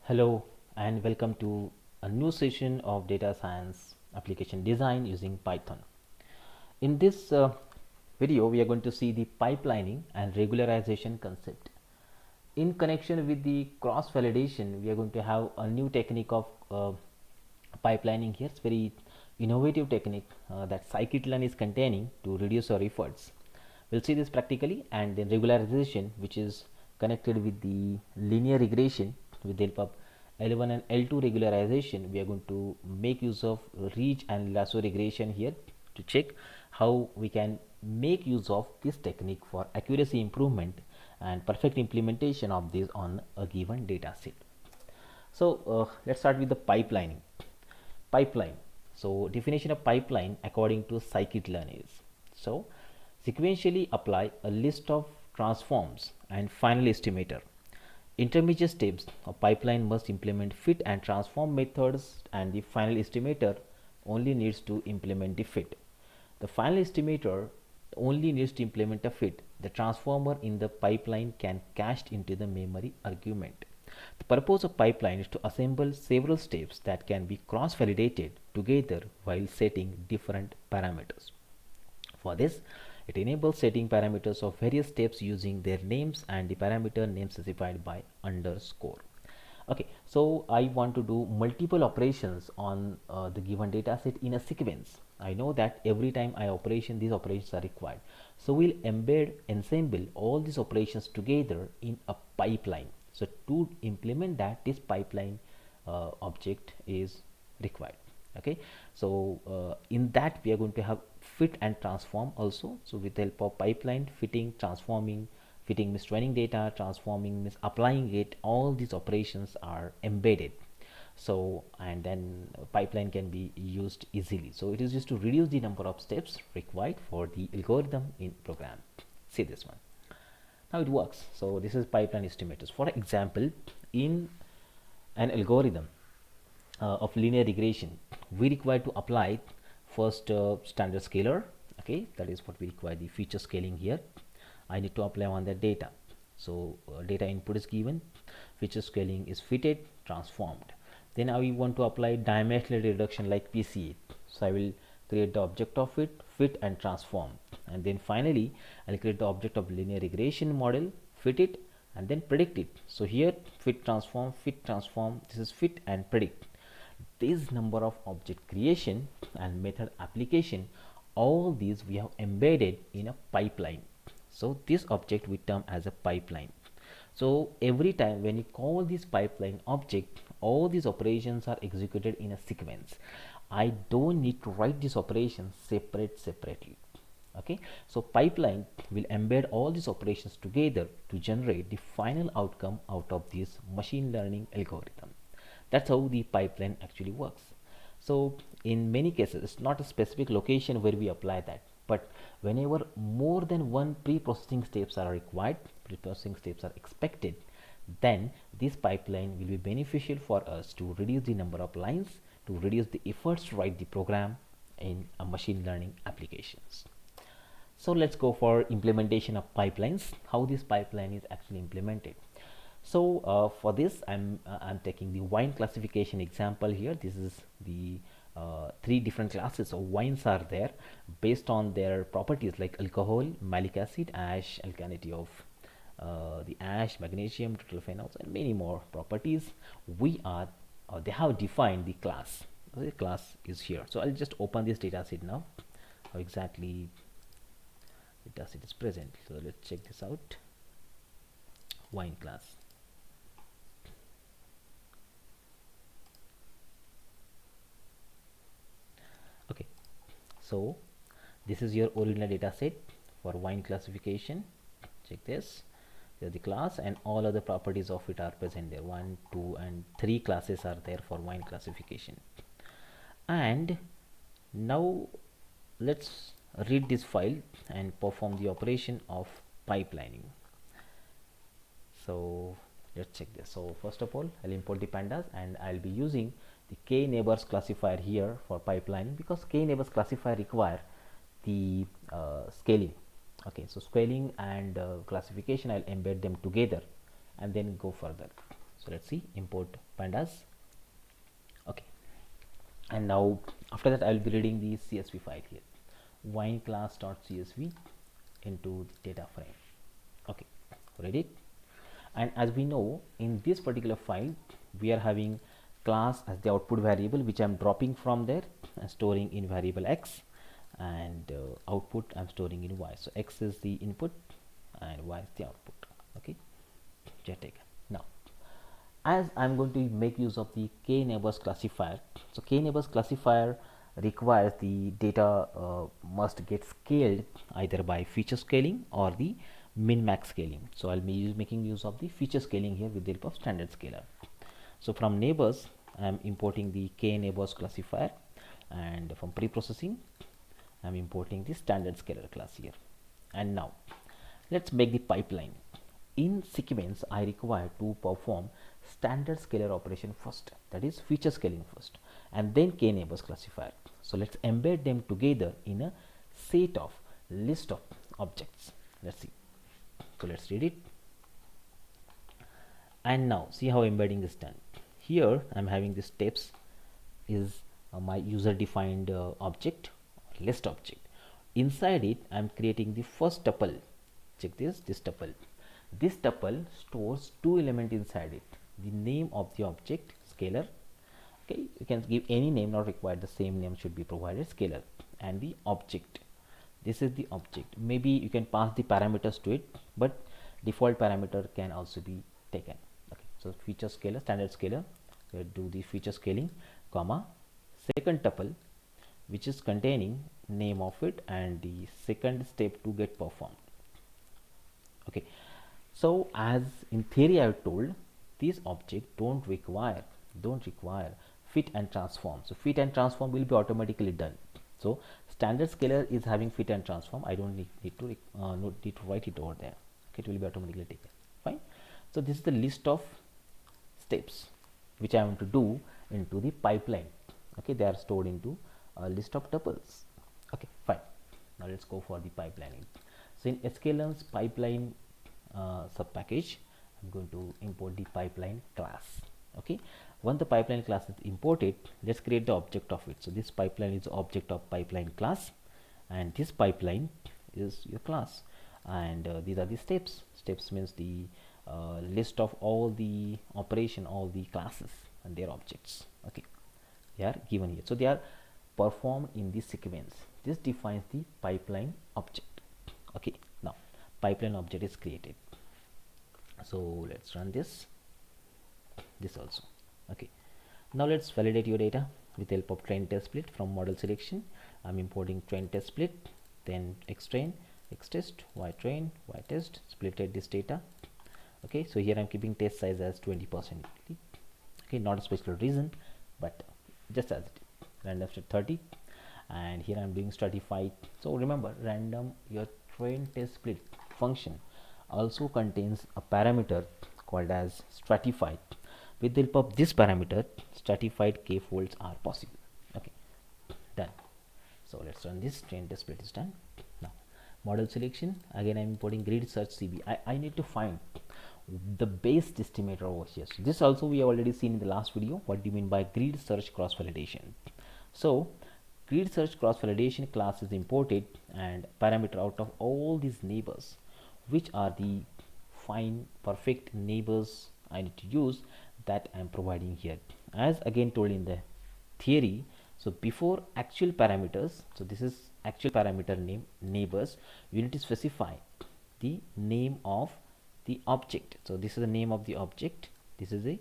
Hello and welcome to a new session of data science application design using Python. In this video, we are going to see the pipelining and regularization concept. In connection with the cross validation, we are going to have a new technique of pipelining here. It's very innovative technique that scikit-learn is containing to reduce our efforts. We'll see this practically, and then regularization, which is connected with the linear regression with the help of L1 and L2 regularization. We are going to make use of reach and lasso regression here to check how we can make use of this technique for accuracy improvement and perfect implementation of this on a given data set. So let's start with the pipelining. Pipeline. So definition of pipeline according to scikit-learn is, so sequentially apply a list of transforms and final estimator. Intermediate steps of pipeline must implement fit and transform methods, and the final estimator only needs to implement the fit. The final estimator only needs to implement a fit. The transformer in the pipeline can cached into the memory argument. The purpose of pipeline is to assemble several steps that can be cross-validated together while setting different parameters. For this, it enables setting parameters of various steps using their names and the parameter name specified by underscore. Okay, so I want to do multiple operations on the given data set in a sequence. I know that every time these operations are required. So we'll ensemble all these operations together in a pipeline. So to implement that, this pipeline object is required. Okay, so in that we are going to have fit and transform also. So with the help of pipeline, fitting means training data, transforming means applying it, all these operations are embedded. So and then pipeline can be used easily. So it is just to reduce the number of steps required for the algorithm in program. See this one. Now it works. So this is pipeline estimators. For example, in an algorithm of linear regression, we require to apply first standard scaler. Okay, that is what we require, the feature scaling here. I need to apply on the data. So data input is given, feature scaling is fitted, transformed. Then I want to apply dimensional reduction like PCA. So I will create the object of it, fit and transform, and then finally I'll create the object of linear regression model, fit it and then predict it. So here fit transform, this is fit and predict. This number of object creation and method application, all these we have embedded in a pipeline. So this object we term as a pipeline. So every time when you call this pipeline object, all these operations are executed in a sequence. I don't need to write these operations separately. Okay, so pipeline will embed all these operations together to generate the final outcome out of this machine learning algorithm. That's how the pipeline actually works. So in many cases, it's not a specific location where we apply that, but whenever more than one pre-processing steps are required, pre-processing steps are expected, then this pipeline will be beneficial for us to reduce the number of lines, to reduce the efforts to write the program in a machine learning applications. So let's go for implementation of pipelines, how this pipeline is actually implemented. So for this I'm taking the wine classification example here. This is the three different classes of wines are there based on their properties like alcohol, malic acid, ash, alkalinity of the ash, magnesium, total phenols, and many more properties. They have defined the class. The class is here. So I'll just open this data set now. How exactly data set is present. So let's check this out. Wine class. Okay, so this is your original data set for wine classification. Check this. There the class and all other properties of it are present there. 1, 2 and 3 classes are there for wine classification. And now let's read this file and perform the operation of pipelining. So let's check this. So first of all, I'll import the pandas and I'll be using the k neighbors classifier here for pipelining, because k neighbors classifier require the scaling. Okay, so scaling and classification, I'll embed them together and then go further. So let's see, import pandas. Okay, and now after that I will be reading the CSV file here, wine class.csv into the data frame. Okay, read it. And as we know, in this particular file we are having class as the output variable, which I'm dropping from there and storing in variable x, and output I'm storing in y. So x is the input and y is the output. Okay, now as I'm going to make use of the k-neighbors classifier, so k-neighbors classifier requires the data must get scaled either by feature scaling or the min-max scaling. So I'll be making use of the feature scaling here with the help of standard scaler. So from neighbors I'm importing the k-neighbors classifier, and from pre-processing I'm importing the standard scaler class here. And now let's make the pipeline. In sequence I require to perform standard scalar operation first, that is feature scaling first, and then k-neighbors classifier. So let's embed them together in a set of list of objects. Let's see. So let's read it. And now see how embedding is done. Here I'm having the steps is my user defined object, list object. Inside it I'm creating the first tuple. Check this tuple. This tuple stores two elements inside it, the name of the object, scalar. Okay, you can give any name, not required the same name should be provided, scalar, and the object. This is the object. Maybe you can pass the parameters to it, but default parameter can also be taken. Okay, so feature scalar, standard scalar, do the feature scaling, comma, second tuple which is containing name of it and the second step to get performed. Okay, so as in theory I have told, these objects don't require fit and transform. So fit and transform will be automatically done. So standard scalar is having fit and transform. I don't need to write it over there. Okay, it will be automatically taken. Fine. So this is the list of steps which I want to do into the pipeline. Okay, they are stored into a list of tuples. Okay, fine. Now let's go for the pipelining. So in sklearn's pipeline sub package, I'm going to import the pipeline class. Okay, once the pipeline class is imported, let's create the object of it. So this pipeline is the object of pipeline class, and this pipeline is your class, and these are the steps. Steps means the list of all the operation, all the classes and their objects. Okay, they are given here, so they are performed in this sequence. This defines the pipeline object. Okay, now pipeline object is created. So let's run this also. Okay, now let's validate your data with the help of train test split. From model selection I'm importing train test split, then xtrain, xtest, ytrain, ytest, splitted this data. Okay, so here I'm keeping test size as 20%. Okay, not a special reason, but just as it is. Random set 30, and here I'm doing stratified. So remember, random your train test split function also contains a parameter called as stratified. With the help of this parameter, stratified k folds are possible. Okay, done. So let's run this. Train test split is done. Now model selection, again I'm importing grid search cb. I need to find the base estimator over here. So this also we have already seen in the last video. What do you mean by grid search cross validation? So grid search cross validation class is imported, and parameter out of all these neighbors, which are the fine perfect neighbors I need to use, that I am providing here. As again told in the theory, so before actual parameters, so this is actual parameter name neighbors, you need to specify the name of the object. So this is the name of the object, this is the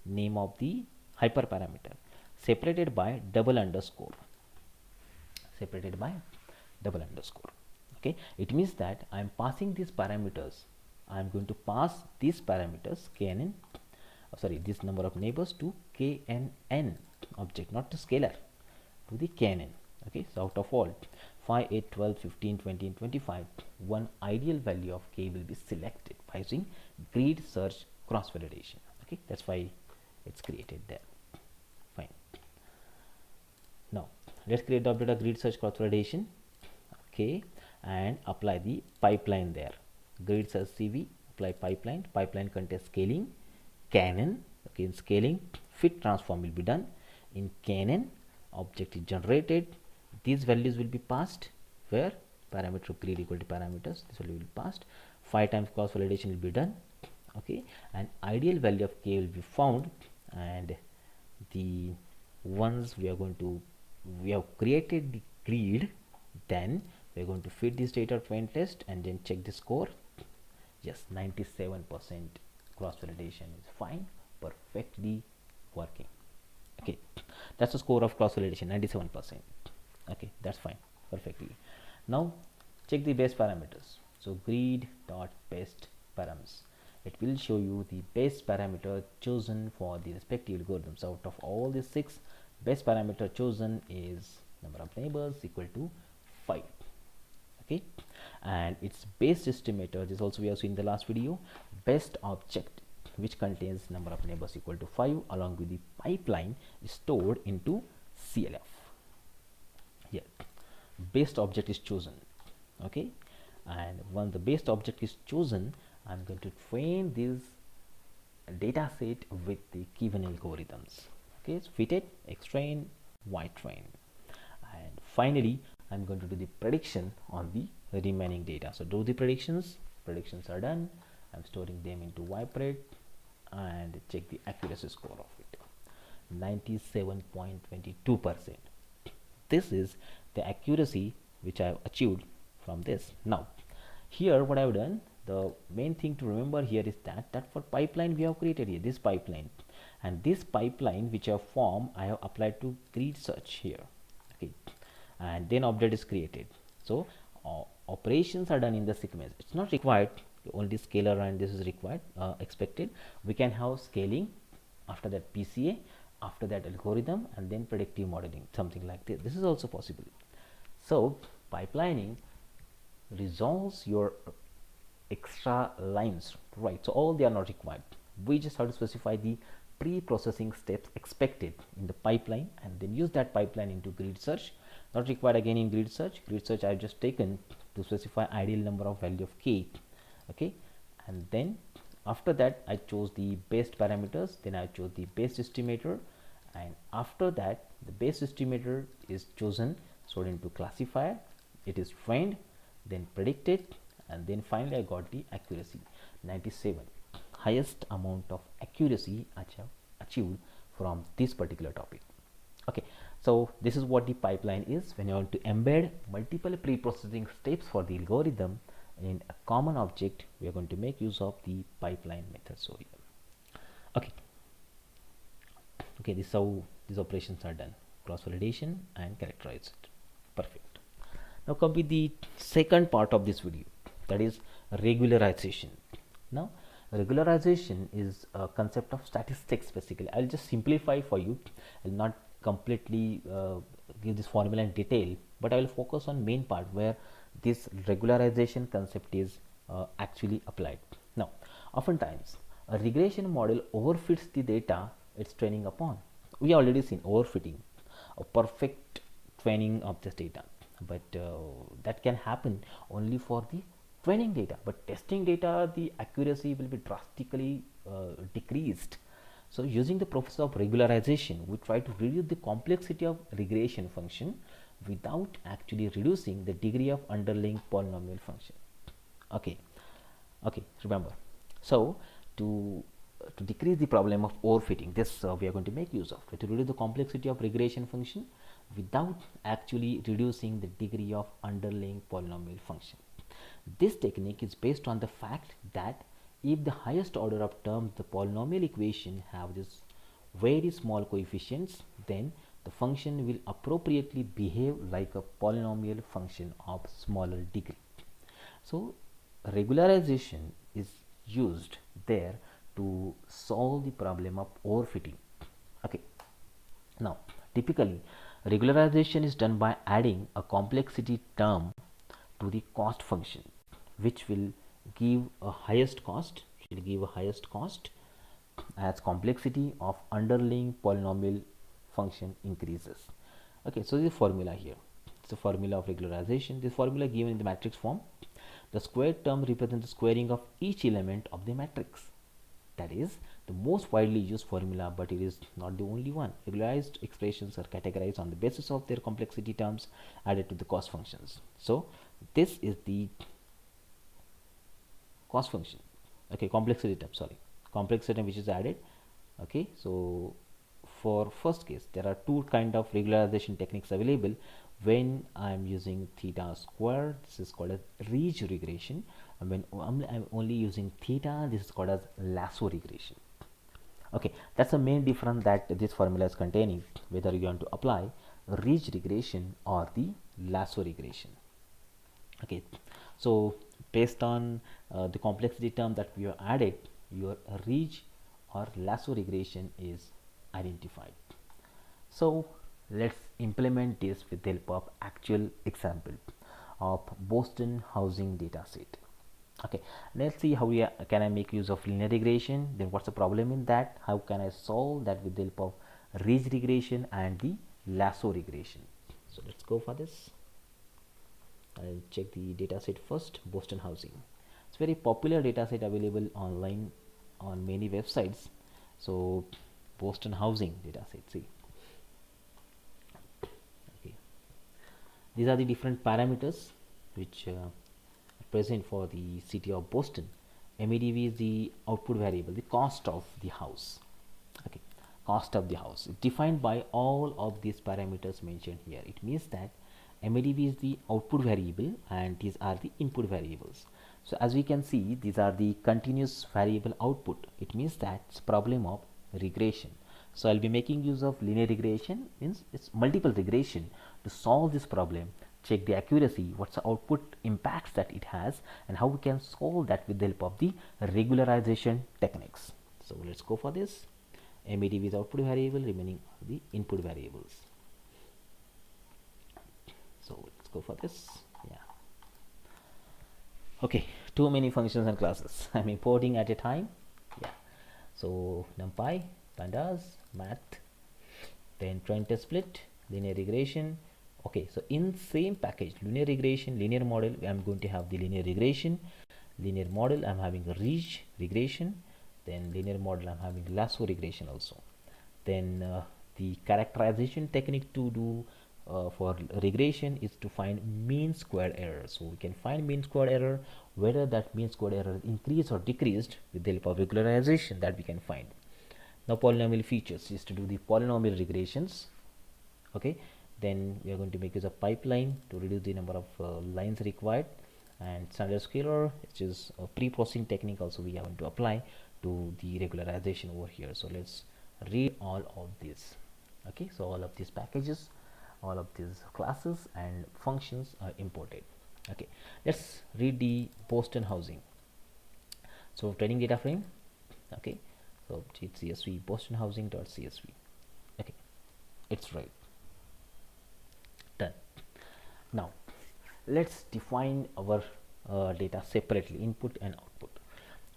name of the hyperparameter, separated by double underscore, separated by double underscore. Okay, it means that I am passing these parameters. I am going to pass these parameters knn, this number of neighbors to knn object, not to scalar, to the knn. Okay, so out of all 5, 8, 12, 15, 20 and 25, one ideal value of k will be selected by using grid search cross validation. Okay, that's why it's created there. Fine. Now let's create the object of grid search cross validation. Okay, and apply the pipeline there. Grid search cv, apply pipeline. Pipeline contains scaling, canon, Okay, in scaling, fit transform will be done. In knn, object is generated, these values will be passed where parameter of grid equal to parameters, this value will be passed, 5 times cross validation will be done. Okay, and ideal value of k will be found, and the once we have created the grid, then we are going to feed this data to test and then check the score. Yes, 97% cross validation is fine, perfectly working. Okay, that's the score of cross validation, 97%. Okay, that's fine, perfectly. Now check the base parameters. So grid dot best params, it will show you the best parameter chosen for the respective algorithms. Out of all the 6, best parameter chosen is number of neighbors equal to 5. Okay, and its base estimator, this also we have seen in the last video, best object which contains number of neighbors equal to 5 along with the pipeline is stored into CLF. Here best object is chosen. Okay, and once the best object is chosen, I'm going to train this data set with the given algorithms. Okay, it's fitted, xtrain, ytrain, and finally I'm going to do the prediction on the remaining data. So do the predictions are done. I'm storing them into ypred and check the accuracy score of it, 97.22%. This is the accuracy which I have achieved from this. Now here what I have done, the main thing to remember here is that for pipeline we have created here this pipeline, and this pipeline which I have formed I have applied to grid search here. Okay, and then object is created. So operations are done in the sequence. It's not required only scalar and this is required, expected. We can have scaling, after that PCA, after that algorithm, and then predictive modeling, something like this. This is also possible. So pipelining resolves your extra lines, right? So all they are not required. We just have to specify the pre-processing steps expected in the pipeline and then use that pipeline into grid search. Not required again in grid search. Grid search I have just taken to specify ideal number of value of k. Okay, and then after that I chose the best parameters, then I chose the best estimator, and after that the best estimator is chosen, stored into classifier, it is trained, then predicted, and then finally I got the accuracy 97, highest amount of accuracy achieved from this particular topic. Okay, so this is what the pipeline is. When you want to embed multiple pre-processing steps for the algorithm in a common object, we are going to make use of the pipeline method. So okay, this is how these operations are done, cross validation and characterize it. Perfect. Now come with the second part of this video, that is regularization. Now regularization is a concept of statistics. Basically I'll just simplify for you. I'll not completely give this formula in detail, but I will focus on main part where this regularization concept is actually applied. Now oftentimes a regression model overfits the data it's training upon. We already seen overfitting, a perfect training of this data, but that can happen only for the training data, but testing data the accuracy will be drastically decreased. So using the process of regularization, we try to reduce the complexity of regression function without actually reducing the degree of underlying polynomial function. Okay, remember. So to decrease the problem of overfitting, this we are going to make use of to reduce the complexity of regression function without actually reducing the degree of underlying polynomial function. This technique is based on the fact that if the highest order of terms the polynomial equation have this very small coefficients, then the function will appropriately behave like a polynomial function of smaller degree. So regularization is used there to solve the problem of overfitting. Okay, now typically regularization is done by adding a complexity term to the cost function, which will give a highest cost, as complexity of underlying polynomial function increases. Okay, so the formula here, it's a formula of regularization. This formula given in the matrix form. The squared term represents the squaring of each element of the matrix. That is the most widely used formula, but it is not the only one. Regularized expressions are categorized on the basis of their complexity terms added to the cost functions. So this is the cost function, okay, complexity term, sorry, complexity term which is added. Okay, so for first case there are two kind of regularization techniques available. When I am using theta square, this is called as ridge regression, and when I'm only using theta, this is called as lasso regression. Okay, that's the main difference that this formula is containing, whether you want to apply ridge regression or the lasso regression. Okay, so based on the complexity term that we have added, your ridge or lasso regression is identified. So let's implement this with the help of actual example of Boston housing data set. Okay, let's see how can I make use of linear regression. Then what's the problem in that? How can I solve that with the help of ridge regression and the lasso regression? So let's go for this. I'll check the data set first. Boston housing, it's very popular data set available online on many websites. So Boston housing data set, see, okay, these are the different parameters which present for the city of Boston. MEDV is the output variable, the cost of the house. Okay, cost of the house is defined by all of these parameters mentioned here. It means that MEDV is the output variable and these are the input variables. So as we can see, these are the continuous variable output. It means that it's problem of regression. So I'll be making use of linear regression, means it's multiple regression, to solve this problem, check the accuracy, what's the output impacts that it has, and how we can solve that with the help of the regularization techniques. So let's go for this. MEDV is output variable, remaining are the input variables. So let's go for this. Yeah, okay, too many functions and classes I'm importing at a time. Yeah, so numpy, pandas, math, then trend test split, linear regression. Okay, so in same package, linear regression, linear model, I'm going to have the linear regression, linear model, I'm having a ridge regression, then linear model, I'm having lasso regression also. Then the characterization technique to do for regression is to find mean squared error. So we can find mean squared error, whether that mean squared error increased or decreased with the help of regularization, that we can find. Now polynomial features is to do the polynomial regressions. Okay, then we are going to make use of pipeline to reduce the number of lines required, and standard scalar, which is a pre-processing technique, also we are going to apply to the regularization over here. So let's read all of this. Okay, so all of these packages, all of these classes and functions are imported. Okay, let's read the Boston housing. So training data frame. Okay, so it's CSV Boston housing dot CSV. Okay, it's right. Done. Now let's define our data separately, input and output.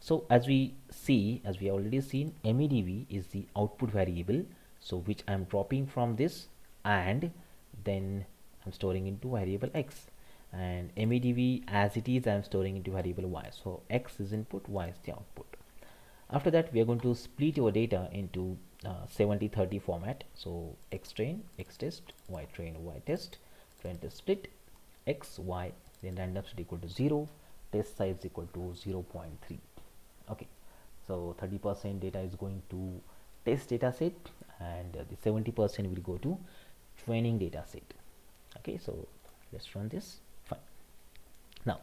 So as we see, as we already seen, MEDV is the output variable, so which I'm dropping from this, and then I'm storing into variable X, and MEDV as it is I'm storing into variable Y. So X is input, Y is the output. After that we are going to split our data into 70-30 format. So X train, X test, Y train, Y test, train test split, X, Y, then random set equal to 0, test size equal to 0.3. Okay, so 30% data is going to test data set, and the 70% will go to training data set. Okay, so let's run this. Fine. Now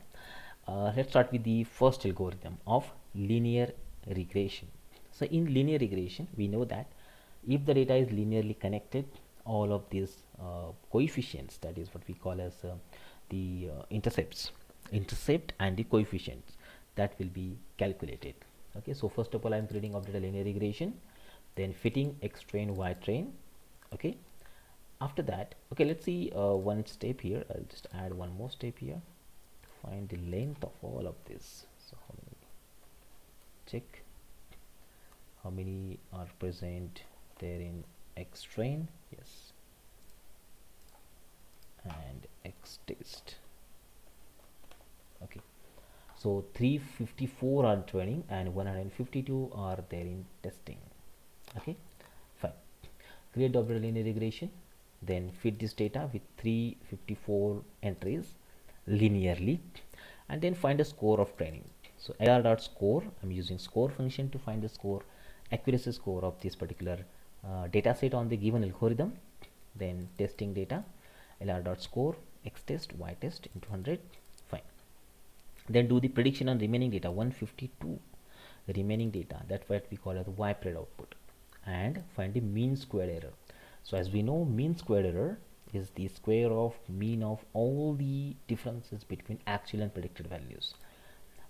let's start with the first algorithm of linear regression. So in linear regression, we know that if the data is linearly connected, all of these coefficients, that is what we call as the intercept and the coefficients, that will be calculated. Okay, so first of all I'm creating of data linear regression, then fitting X train, Y train. Okay, after that, okay, let's see one step here. I'll just add one more step here to find the length of all of this. So how many, check how many are present there in X train, yes, and X test. Okay, So 354 are training and 152 are there in testing. Okay, fine. Create double linear regression, then feed this data with 354 entries linearly, and then find a score of training. So lr.score, I'm using score function to find the score, accuracy score of this particular data set on the given algorithm. Then testing data, lr.score, x test, y test into 100. Fine. Then do the prediction on remaining data, 152 remaining data, that's what we call as y-pred output, and find the mean squared error. So as we know, mean squared error is the square of mean of all the differences between actual and predicted values.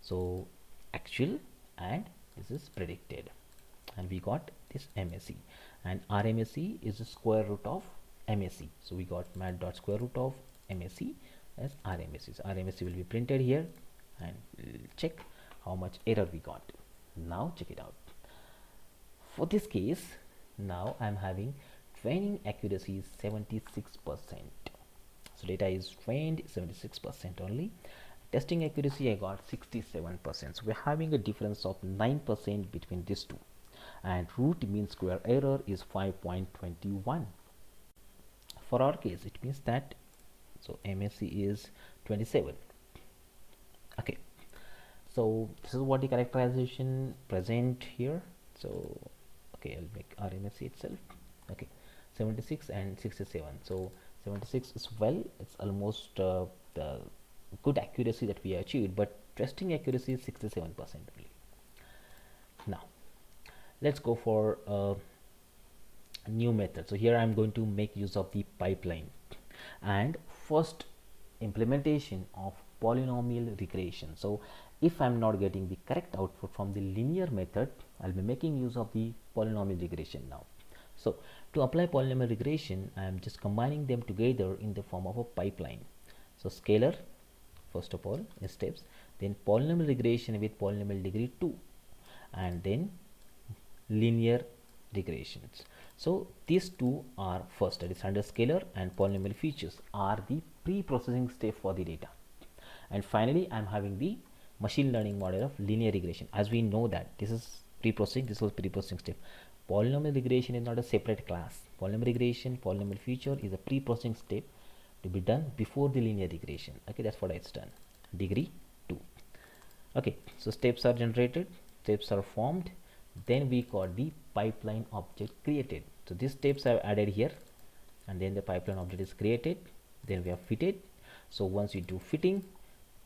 So actual and this is predicted, and we got this MSE, and RMSE is the square root of MSE. So we got mat dot square root of MSE as RMSE. So RMSE will be printed here, and we'll check how much error we got. Now check it out. For this case, now I'm having training accuracy is 76%. So data is trained 76% only. Testing accuracy I got 67%. So we're having a difference of 9% between these two, and root mean square error is 5.21. For our case, it means that so MSE is 27. Okay, so this is what the characterization present here. So okay, I'll make RMSE itself. Okay, 76 and 67. So 76 is well, it's almost the good accuracy that we achieved, but testing accuracy is 67% only. Now let's go for a new method. So here I'm going to make use of the pipeline, and first implementation of polynomial regression. So if I'm not getting the correct output from the linear method, I'll be making use of the polynomial regression now. So to apply polynomial regression, I am just combining them together in the form of a pipeline. So scalar first of all in steps, then polynomial regression with polynomial degree 2, and then linear regressions. So these two are first, that is standard scalar and polynomial features are the pre-processing step for the data, and finally I'm having the machine learning model of linear regression. As we know that this is pre-processing, this was pre-processing step. Polynomial regression is not a separate class. Polynomial regression, polynomial feature is a pre-processing step to be done before the linear regression. Okay, that's what it's done. Degree 2. Okay, so steps are generated, steps are formed, then we got the pipeline object created. So these steps are added here, and then the pipeline object is created, then we have fitted. So once you do fitting,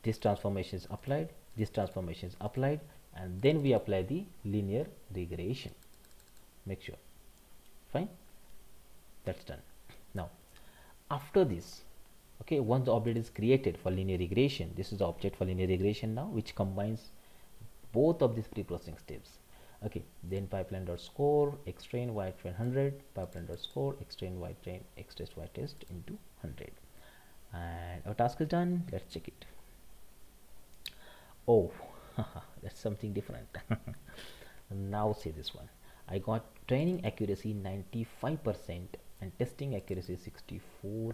this transformation is applied, this transformation is applied, and then we apply the linear regression. Make sure. Fine, that's done. Now after this, okay, once the object is created for linear regression, this is the object for linear regression now, which combines both of these pre-processing steps. Okay, then pipeline dot score x train y train 100, pipeline dot score x train y train x test y test into 100, and our task is done. Let's check it. Oh, that's something different. Now see this one. I got training accuracy 95% and testing accuracy 64%.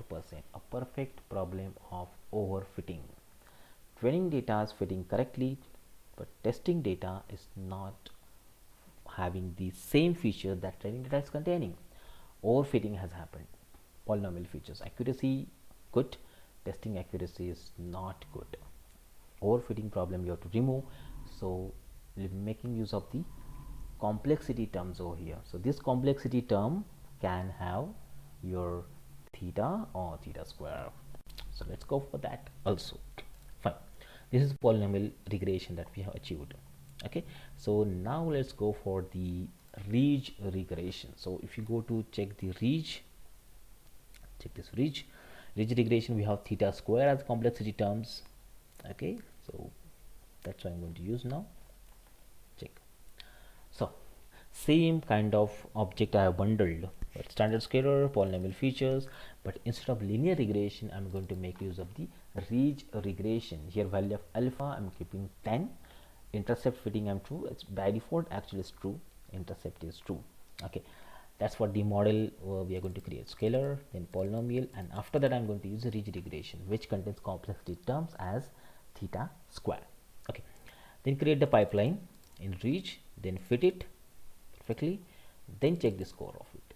A perfect problem of overfitting. Training data is fitting correctly, but testing data is not having the same feature that training data is containing. Overfitting has happened. Polynomial features accuracy good, testing accuracy is not good. Overfitting problem you have to remove. So we'll be making use of the complexity terms over here. So this complexity term can have your theta or theta square. So let's go for that also. Fine, this is polynomial regression that we have achieved. Okay, so now let's go for the ridge regression. So if you go to check the ridge, check this ridge regression, we have theta square as complexity terms. Okay, so that's what I'm going to use now. Check. So same kind of object I have bundled, but standard scalar, polynomial features, but instead of linear regression I'm going to make use of the ridge regression. Here value of alpha I'm keeping 10, intercept fitting I'm true, it's by default actually is true, intercept is true. Okay, that's what the model we are going to create. Scalar, then polynomial, and after that I'm going to use a ridge regression which contains complexity terms as theta square. Okay, Then create the pipeline in reach, then fit it perfectly, then check the score of it,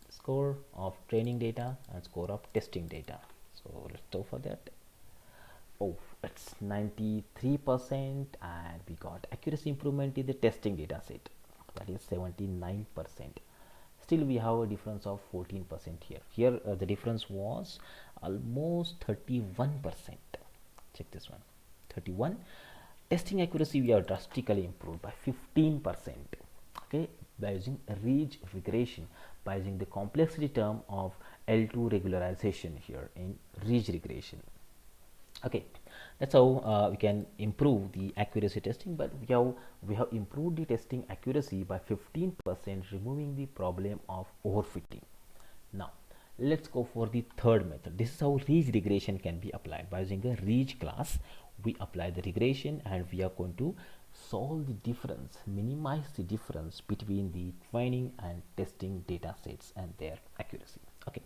score of training data and score of testing data. So let's go for that. Oh, it's 93%, and we got accuracy improvement in the testing data set, that is 79%. Still we have a difference of 14% here. The difference was almost 31%. Check this one, 31. Testing accuracy we have drastically improved by 15%, okay, by using ridge regression, by using the complexity term of L2 regularization here in ridge regression. Okay, that's how we can improve the accuracy testing. But we have improved the testing accuracy by 15%, removing the problem of overfitting. Now let's go for the third method. This is how ridge regression can be applied. By using a ridge class, we apply the regression, and we are going to solve the difference, minimize the difference between the training and testing data sets and their accuracy. Okay,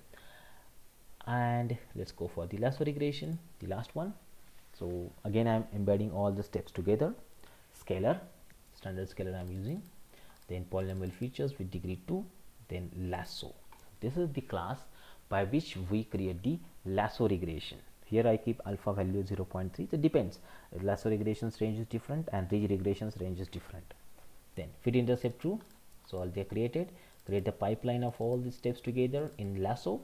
and let's go for the lasso regression, the last one. So again, I'm embedding all the steps together. Scalar, standard scalar I'm using, then polynomial features with degree 2, then lasso. This is the class by which we create the lasso regression. Here I keep alpha value 0.3. It depends, lasso regression's range is different and ridge regression's range is different. Then fit intercept true, so all they created, create the pipeline of all these steps together in lasso,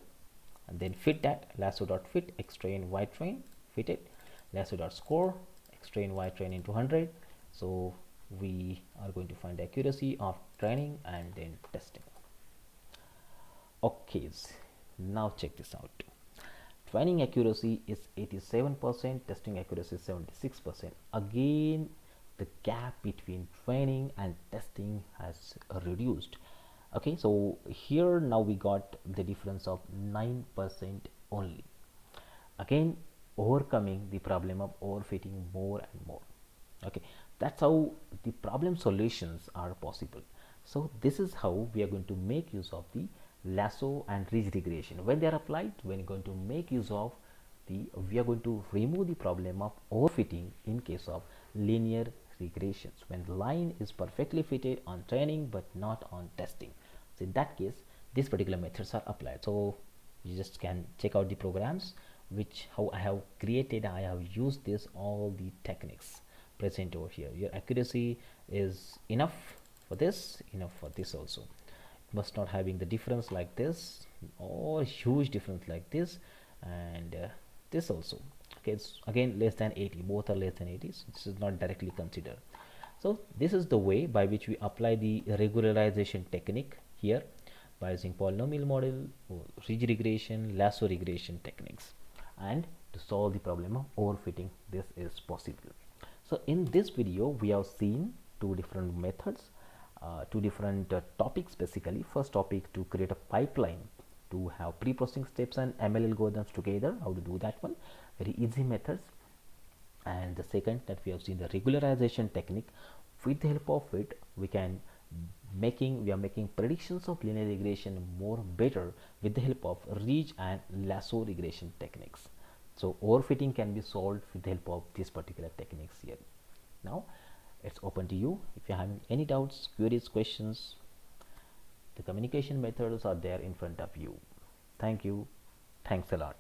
and then fit that lasso dot fit x train y train, fit it, lasso dot score x train y train into 100. So we are going to find accuracy of training and then testing. Okay, now check this out. Training accuracy is 87%, testing accuracy is 76%. Again, the gap between training and testing has reduced. Okay, so here now we got the difference of 9% only. Again, overcoming the problem of overfitting more and more. Okay, that's how the problem solutions are possible. So this is how we are going to make use of the lasso and ridge regression. When they are applied, when you're going to make use of we are going to remove the problem of overfitting in case of linear regressions, when the line is perfectly fitted on training but not on testing. So in that case, these particular methods are applied. So you just can check out the programs which how I have created. I have used this all the techniques present over here. Your accuracy is enough for this, enough for this also. It must not having the difference like this or huge difference like this, and this also. Okay, it's again less than 80, both are less than 80, so this is not directly considered. So this is the way by which we apply the regularization technique here, by using polynomial model, ridge regression, lasso regression techniques, and to solve the problem of overfitting. This is possible. So in this video we have seen two different methods, two different topics basically. First topic, to create a pipeline to have pre-processing steps and ML algorithms together, how to do that one, very easy methods. And the second, that we have seen the regularization technique. With the help of it, we are making predictions of linear regression more better with the help of ridge and lasso regression techniques. So overfitting can be solved with the help of these particular techniques here. Now it's open to you. If you have any doubts, queries, questions, the communication methods are there in front of you. Thank you. Thanks a lot.